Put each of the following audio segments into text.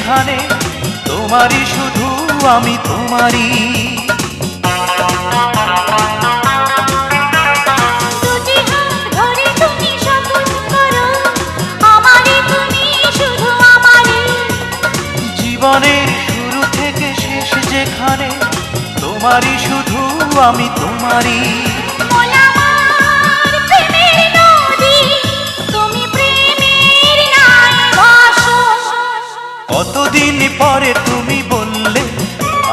যেখানে তোমারই শুধু আমি তোমারই। দুটি হাত ধরে তুমি শপথ করো, আমারই তুমি শুধু আমারই। জীবনের শুরু থেকে শেষ যেখানে তোমারই শুধু আমি তোমারই। মন আমার প্রেমের নদী, তুমি প্রেমের নাই ভাসো। কতদিন পরে তুমি বললে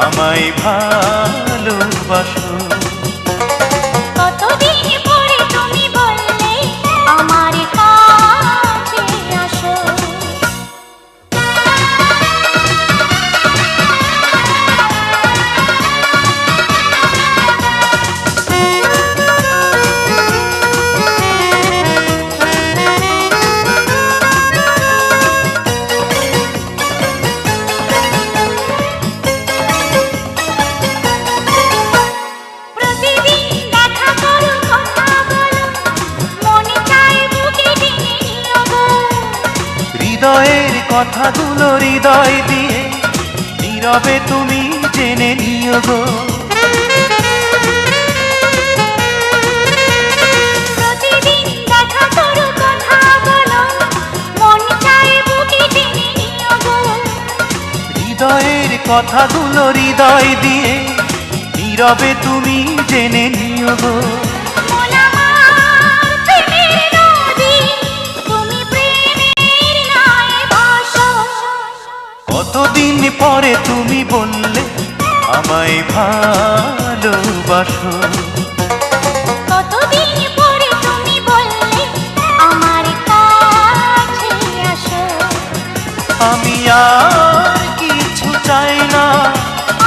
আমায় ভালোবাসো। কতদিন পরে তুমি বললে আমার কাছে আসো। প্রতিদিন দেখা করো, কথা বলো, মন চায় বুকে টেনে নিও গো। হৃদয়ের কথাগুলো হৃদয় দিয়ে নীরবে তুমি জেনে নিও গো। প্রতিদিন দেখা করো, কথা বলো, মন চায় বুকে টেনে নিও গো। হৃদয়ের কথাগুলো হৃদয় দিয়ে নীরবে তুমি জেনে নিও গো। মন আমার প্রেমের নদী, তুমি প্রেমের নাই ভাসো। কতদিন পরে তুমি বললে আমায় ভালোবাসো। কতদিন পরে তুমি বললে আমার কাছে আসো। আমি আর কিছু চাই না,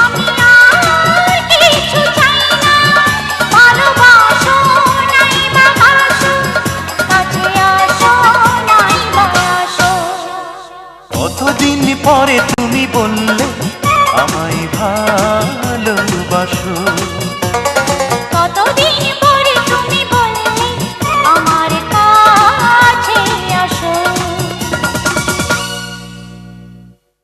আমি আর কিছু চাই না, ভালোবাসো নাই বা বাসো, কাছে আসো নাই বা আসো। কতদিন পরে তুমি বললে